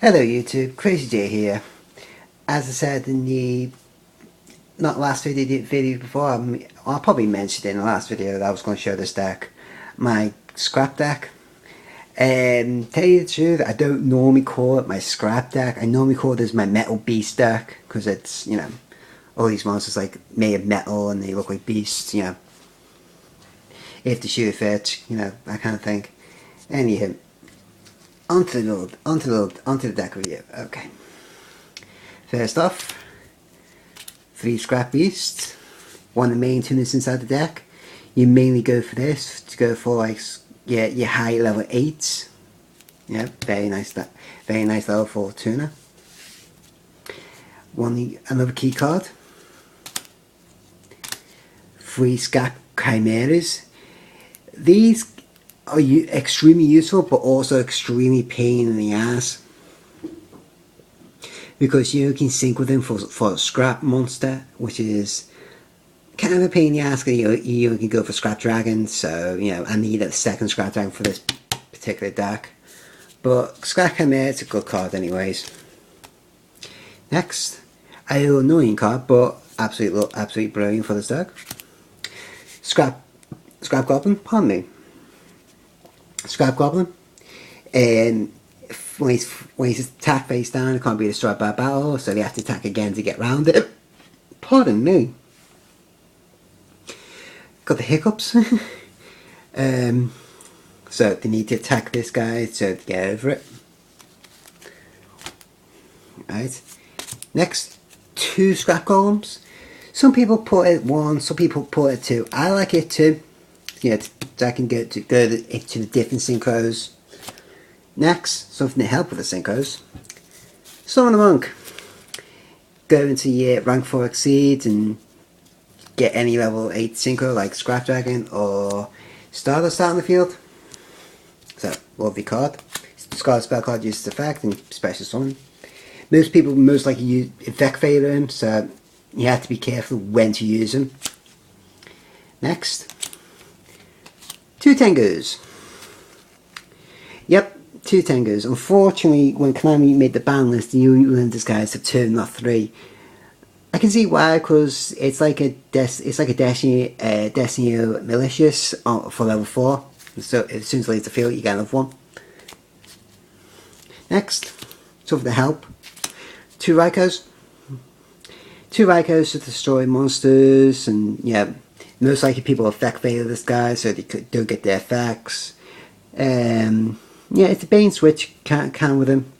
Hello YouTube, CrazyJ here. As I said in the not last video before, I'll probably mention it in the last video that I was going to show this deck, my scrap deck. Tell you the truth, I don't normally call it my scrap deck. I normally call it as my metal beast deck because it's, you know, all these monsters like made of metal and they look like beasts, you know. If the shoe fits, you know, that kind of thing. Anywho. Onto the deck review. Okay. First off, 3 scrap beasts. One of the main tuners inside the deck. You mainly go for this to go for like your high level 8s. Yeah, very nice level 4 tuner. Another key card. 3 Scrap Chimeras. These are extremely useful, but also extremely pain in the ass, because you can sync with them for a scrap monster, which is kind of a pain in the ass. You can go for scrap dragon, so you know I need a second scrap dragon for this particular deck. But Scrap Chimera is a good card, anyways. Next, a little annoying card, but absolutely brilliant for this deck. Scrap Goblin. Pardon me. Scrap Goblin, and when he's attacked face down, it can't be destroyed by battle, so they have to attack again to get round it. Pardon me. Got the hiccups. So they need to attack this guy to get over it. Right. Next, 2 Scrap Golems. Some people put it 1, some people put it 2. I like it 2. Yeah, I can go into the different synchros. Next, something to help with the synchros. Summon a Monk. Go into your rank 4 exceed and get any level 8 synchro like Scrap Dragon or Stardust out in the field. So, lovely card. Scarlet spell card uses effect and special summon. Most people most likely use effect favor him, so you have to be careful when to use them. Next, 2 Tengus. Yep, 2 Tengus. Unfortunately, when Konami made the ban list, you learned this guy as a 2, not 3. I can see why, because it's like a Destiny Malicious for level 4. So as soon as it leaves the field, you get another 1. Next, something to help. 2 Rykos. 2 Rykos to destroy monsters, and yeah. Most likely people effect fail this guy, so they don't get their effects. Yeah, it's a bait switch can with him,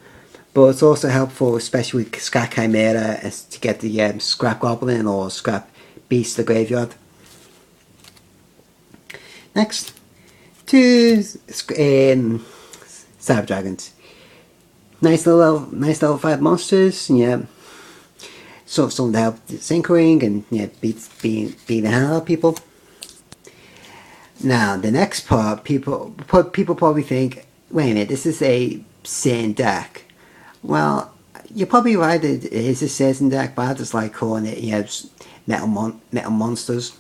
but it's also helpful, especially with Scrap Chimera, to get the Scrap Goblin or Scrap Beast to the graveyard. Next, 2 Cyber Dragons. Nice level 5 monsters. Yeah. So something to help synchroing and beat the hell out of people. Now the next part, people probably think, wait a minute, this is a Sin deck. Well, you're probably right, it is a Sin deck, but I just like calling it metal monsters.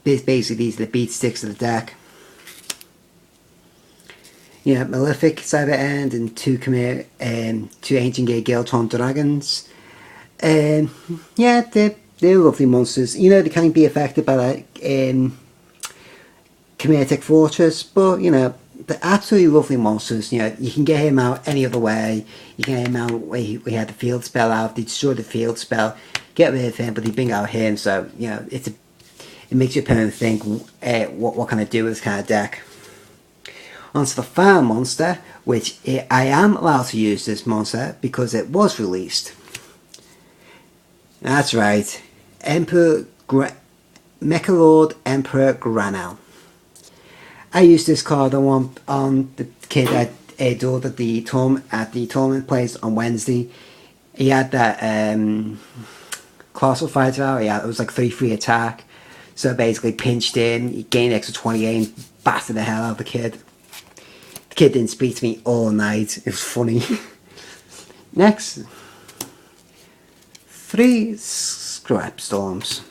Basically, these are the beat sticks of the deck. Yeah, Malefic Cyber End and 2 Chimera, 2 Ancient Gadjiltron dragons. Yeah, they're lovely monsters. You know, they can be affected by like Chimeric Fortress, but you know, they're absolutely lovely monsters. You know, you can get him out any other way. You can get him out where he had the field spell out. They destroy the field spell, get rid of him, but they bring out him. So you know, it makes your opponent think, what can I do with this kind of deck? Onto the final monster, which I am allowed to use this monster because it was released. That's right, Meklord Emperor Granel. I used this card on the kid I adored at the tournament place on Wednesday. He had that Colossal Fighter out. Yeah, it was like 3/3 attack. So basically pinched in, he gained extra 28 and battered the hell out of the kid. The kid didn't speak to me all night. It was funny. Next, 3 Scrapstorms.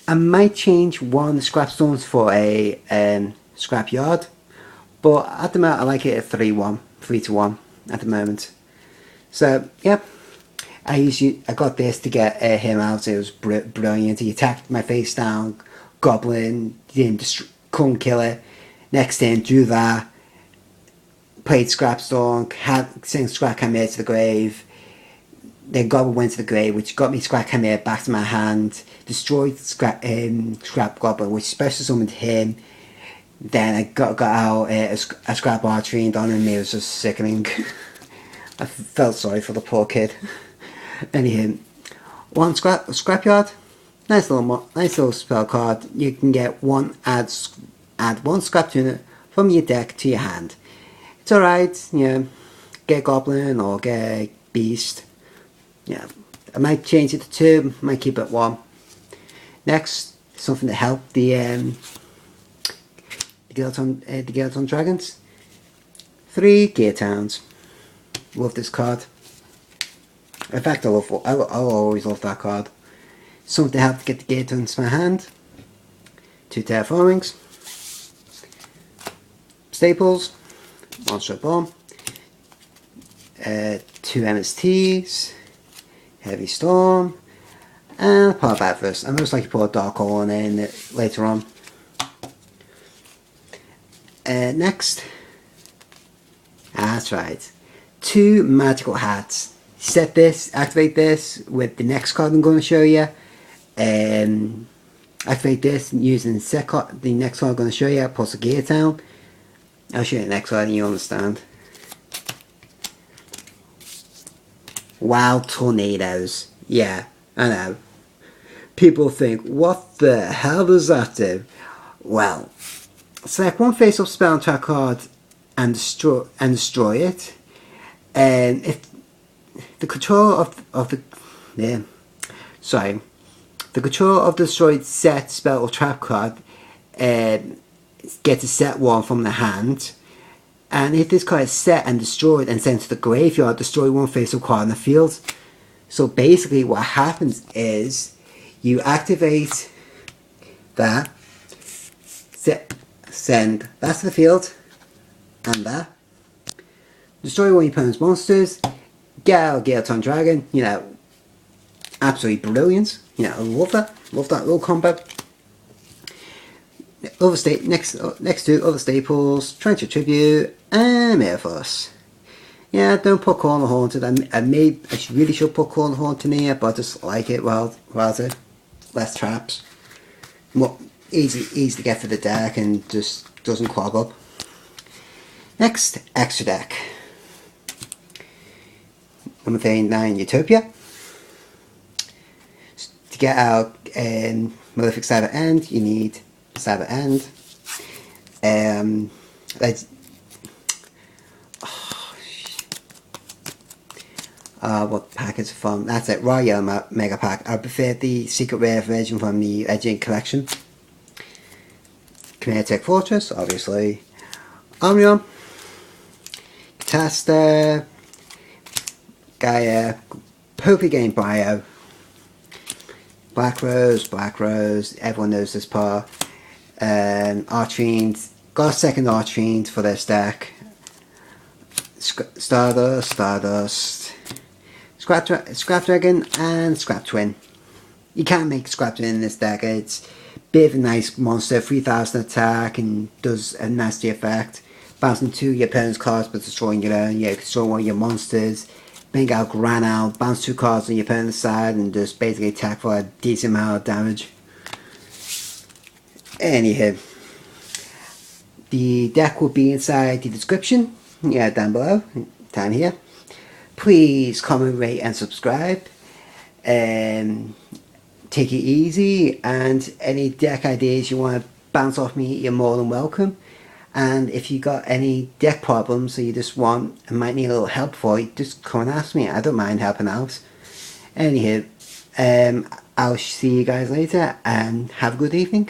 I might change one of the Scrapstorms for a Scrapyard, But at the moment I like it at 3-1, 3-1 at the moment. So yeah, I got this to get him out. It was brilliant. He attacked my face down, goblin, couldn't kill it. Next turn, drew that, played Scrapstorm, sent Scrap Chimera to the grave. Then Goblin went to the grave, which got me Scrap Chimera back to my hand. Destroyed Scrap Goblin, which special summoned him. Then I got out a Scrap Archfiend on him. It was just sickening. I felt sorry for the poor kid. Anyhow, one Scrapyard. Nice little spell card. You can get add one scrap unit from your deck to your hand. It's alright, you know, get Goblin or get Beast. Yeah, I might change it to 2, might keep it 1. Next, something to help the Geartown Dragons. 3 Geartowns. Love this card. In fact, I'll always love that card. Something to help to get the Geartowns to my hand. 2 Terraformings. Staples. Monster Reborn. 2 MSTs. Heavy Storm. And Power Bathurst. And most likely put a Dark Hole in later on. Next. That's right. 2 magical hats. Set this, activate this with the next card I'm going to show you. Activate this using the next card I'm going to show you, plus a Geartown. I'll show you the next card and you understand. Wild Tornadoes. Yeah, I know. People think, what the hell does that do? Well, select one face-up spell and track card and destroy it. If the controller of the controller of the destroyed set spell or trap card gets a set 1 from the hand, and if this card is set and destroyed and sent to the graveyard, destroy 1 face-up card in the field. So basically what happens is you activate that, send that to the field, and that, destroy 1 of your opponent's monsters, get out a Geartown Dragon, you know, absolutely brilliant. You know, I love that little combo. Next to other staples, Trench Tribute, and Mirrorforce. Yeah, don't put Corner Haunted. I really should put Corner Haunted in here, but I just like it rather less traps. More easy to get for the deck and just doesn't clog up. Next, extra deck. Number 39, Utopia. To get out Malefic Cyber End, you need Cyber End. What pack is it from? That's it, Royal Mega Pack. I prefer the Secret Rare version from the Legend Collection. Kinetic Fortress, obviously. Omnium. Catasta. Gaia. Poopy Game Bio. Black Rose, everyone knows this part. Archfiend, got a second Archfiend for this deck. Stardust, Scrap Dragon, and Scrap Twin. You can't make Scrap Twin in this deck. It's a bit of a nice monster, 3000 attack, and does a nasty effect. Bouncing 2 your opponent's cards but destroying your own. You can destroy 1 of your monsters. Bring out Granel, bounce 2 cards on your opponent's side, and just basically attack for a decent amount of damage. Anyhow, the deck will be inside the description, yeah, down below, down here. Please comment, rate, and subscribe. Take it easy, and any deck ideas you want to bounce off me, you're more than welcome. And if you got any deck problems or you just want and might need a little help for it, just come and ask me. I don't mind helping out. Anyhow, I'll see you guys later and have a good evening.